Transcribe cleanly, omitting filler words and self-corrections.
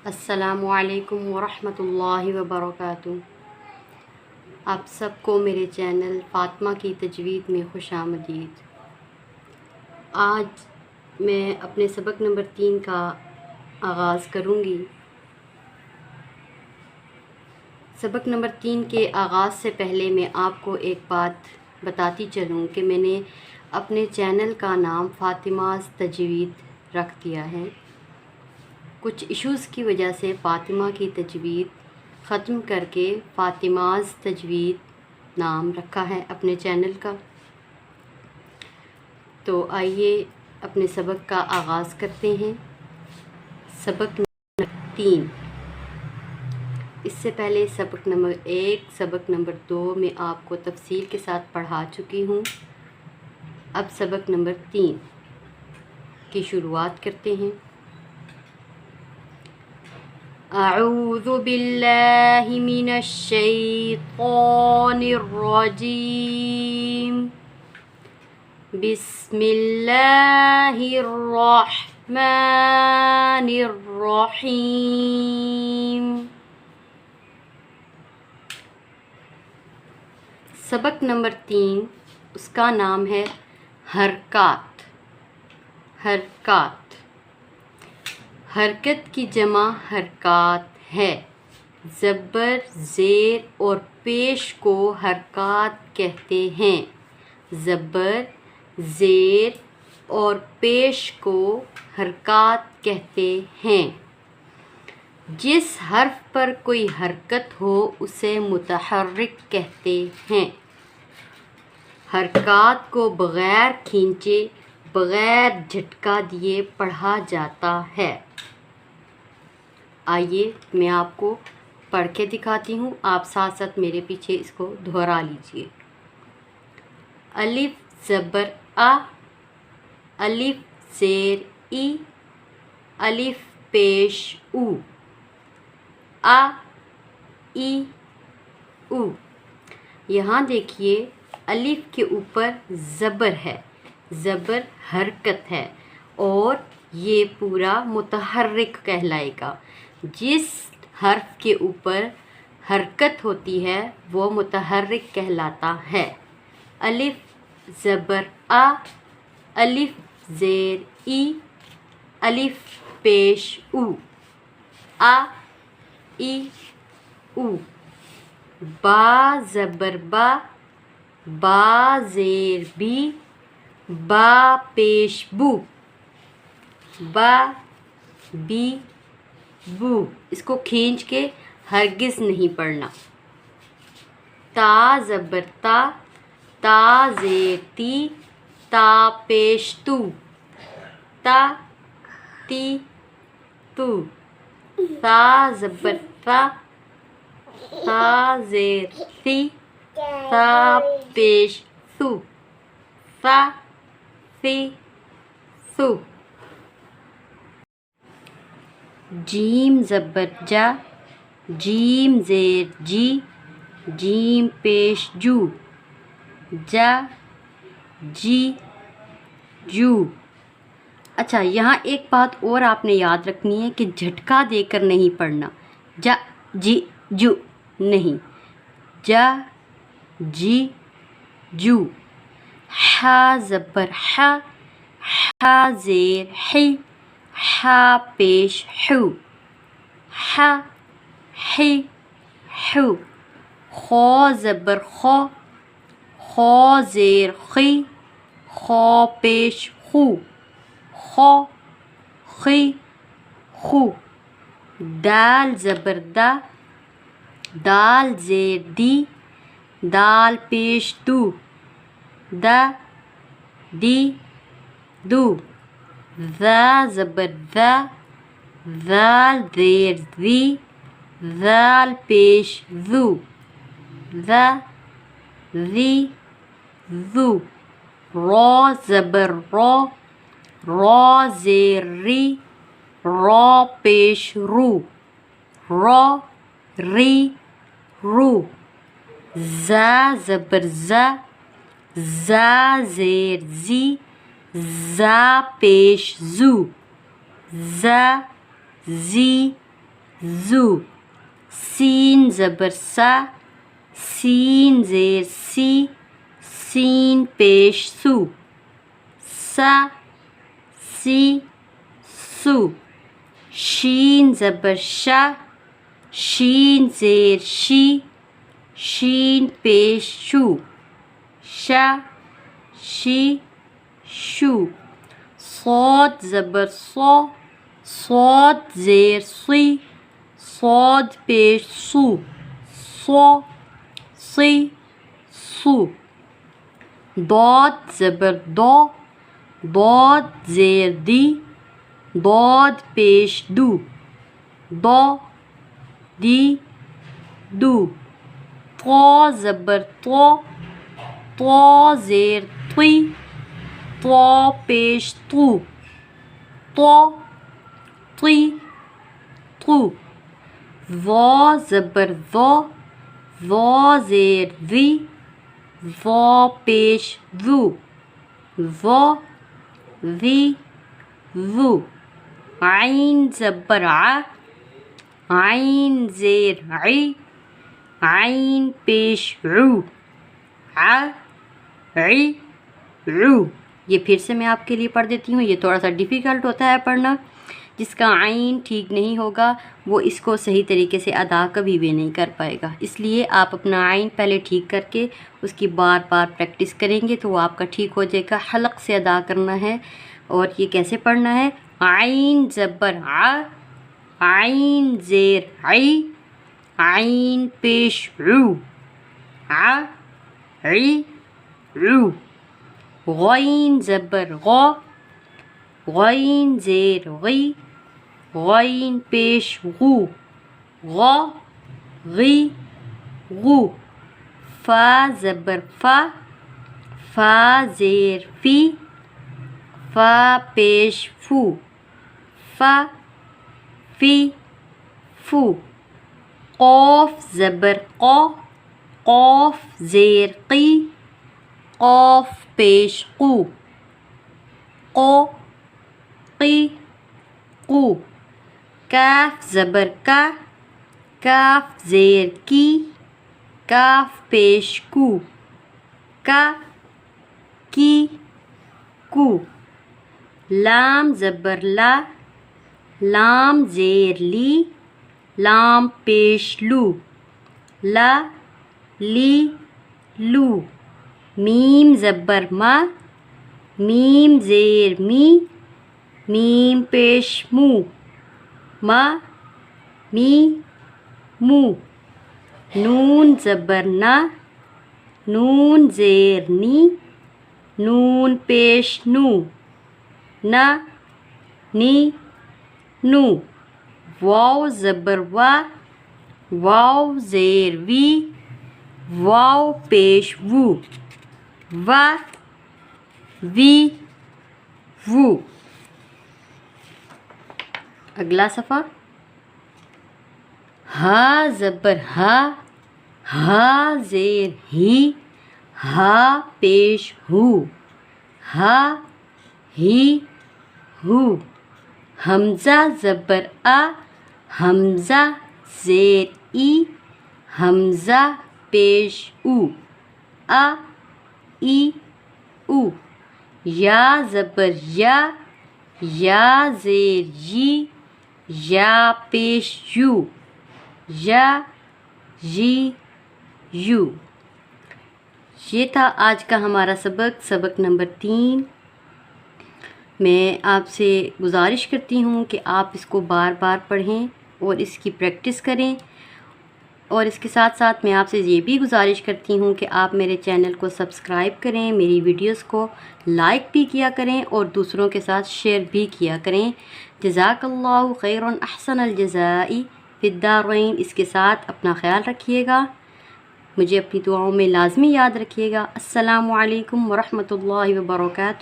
السلام علیکم ورحمۃ اللہ وبرکاتہ۔ آپ سب کو میرے چینل فاطمہ کی تجوید میں خوش آمدید۔ آج میں اپنے سبق نمبر 3 کا آغاز کروں گی۔ سبق نمبر 3 کے آغاز سے پہلے میں آپ کو ایک بات بتاتی چلوں کہ میں نے اپنے چینل کا نام فاطمہ's تجوید رکھ دیا ہے۔ کچھ ایشوز کی وجہ سے فاطمہ کی تجوید ختم کر کے فاطمہ's تجوید نام رکھا ہے اپنے چینل کا۔ تو آئیے اپنے سبق کا آغاز کرتے ہیں۔ سبق نمبر 3، اس سے پہلے سبق نمبر 1 سبق نمبر 2 میں آپ کو تفصیل کے ساتھ پڑھا چکی ہوں۔ اب سبق نمبر 3 کی شروعات کرتے ہیں۔ اعوذ باللہ من الشیطان الرجیم، بسم اللہ الرحمن الرحیم۔ سبق نمبر 3 اس کا نام ہے حرکات۔ حرکات، حرکت کی جمع حرکات ہے۔ زبر، زیر اور پیش کو حرکات کہتے ہیں۔ زبر، زیر اور پیش کو حرکات کہتے ہیں۔ جس حرف پر کوئی حرکت ہو اسے متحرک کہتے ہیں۔ حرکات کو بغیر کھینچے، بغیر جھٹکا دیے پڑھا جاتا ہے۔ آئیے میں آپ کو پڑھ کے دکھاتی ہوں، آپ ساتھ ساتھ میرے پیچھے اس کو دہرا لیجئے۔ الف زبر آ، الف زیر ای، الف پیش او، آ ای او۔ یہاں دیکھیے الف کے اوپر زبر ہے، زبر حرکت ہے اور یہ پورا متحرک کہلائے گا۔ جس حرف کے اوپر حرکت ہوتی ہے وہ متحرک کہلاتا ہے۔ الف زبر آ، الف زیر ای، الف پیش او، آ ای او۔ با زبر با، با زیر بی، با پیش بو، با بی بو۔ اس کو کھینچ کے ہرگز نہیں پڑھنا۔ تا زبر تا، تا زیر تی، تا پیش تو، تا تی تو۔ تا زبر تا، تا زیر تی، تا پیش ثو، تا ثی ثو۔ جیم زبر جا، جیم زیر جی، جیم پیش جو، جا جی جو۔ اچھا، یہاں ایک بات اور آپ نے یاد رکھنی ہے کہ جھٹکا دے کر نہیں پڑھنا۔ جا جی جو نہیں، جا جی جو۔ ہا زبر ہا، ہا زیر ہی، ہا پیش ہو، ہا ہی ہو۔ خو زبر خو، خو زیر خی، خو پیش خو، خو خی خو۔ دال زبر دا، دال زیر دی، دال پیش دو، دا دی دو۔ ذا زبر ذا، ذال زیر ذی، ذال پیش ذو، ذا ذی ذو۔ را زبر را، را زیر ری، را پیش رو، را ری رو۔ زا زبر زا، زا زیر زی، زا پیش زو، زا زی زو. سین زبر سا، سین زیر سی، سین پیش سو، سا سی سو. شین زبر شا، شین زیر شی، شین پیش شو، شا شی شو. صاد زبر صو، صاد زیر صی، صاد پیش سو، صو صی سو. ضاد زبر دو، ضاد زیر دی، ضاد پیش دو، دو دی دو. طا زبر طو، طا زیر طی، طا پیش طو، طو طی طو. ظا زبر ظو، ظا زیر ذی، ظا پیش ذو، ظا ذی ذو. عین زبر ع، عین زیر عی، عین پیش عو، ع عی عو. یہ پھر سے میں آپ کے لیے پڑھ دیتی ہوں، یہ تھوڑا سا ڈیفیکلٹ ہوتا ہے پڑھنا. جس کا عین ٹھیک نہیں ہوگا وہ اس کو صحیح طریقے سے ادا کبھی بھی نہیں کر پائے گا. اس لیے آپ اپنا عین پہلے ٹھیک کر کے اس کی بار بار پریکٹس کریں گے تو وہ آپ کا ٹھیک ہو جائے گا. حلق سے ادا کرنا ہے. اور یہ کیسے پڑھنا ہے؟ عین زبر ع، عین زیر عی، عین پیش عو، ع عی عو. غین زبر غو، غین زیر غی، غین پیش غو، غو غی غو. فا زبر فا، فا زیر فی، فا پیش فو، فا فی فو. قاف زبر قو، قاف زیر قی، قاف پیش قو، قو قی قو. کاف زبر کا، کاف زیر کی، کاف پیش کو، کا کی کو. لام زبر لا، لام زیر لی، لام پیش لو، لا لی لو. میم زبر ما، میم زیر می، میم پیش مو، ما می مو. نون زبر نا، نون زیر نی، نون پیش نو، نا نی نو. واو زبر وا، واو زیر وی، واو پیش وو، وا وی وو. اگلا صفحہ. ہا زبر ہا، ہا زیر ہی، ہا پیش ہو، ہا ہی ہو. حمزہ زبر آ، حمزہ زیر ای، حمزہ پیش او، آ ای او. یا زبر یا، یا زیر یی، یا پیش یو، یا یی یو. یہ تھا آج کا ہمارا سبق نمبر 3. میں آپ سے گزارش کرتی ہوں کہ آپ اس کو بار بار پڑھیں اور اس کی پریکٹس کریں. اور اس کے ساتھ ساتھ میں آپ سے یہ بھی گزارش کرتی ہوں کہ آپ میرے چینل کو سبسکرائب کریں، میری ویڈیوز کو لائک بھی کیا کریں اور دوسروں کے ساتھ شیئر بھی کیا کریں. جزاک اللہ خیر احسن الجزاء فی الدارین. اس کے ساتھ اپنا خیال رکھیے گا، مجھے اپنی دعاؤں میں لازمی یاد رکھیے گا. السلام علیکم ورحمۃ اللہ وبرکاتہ.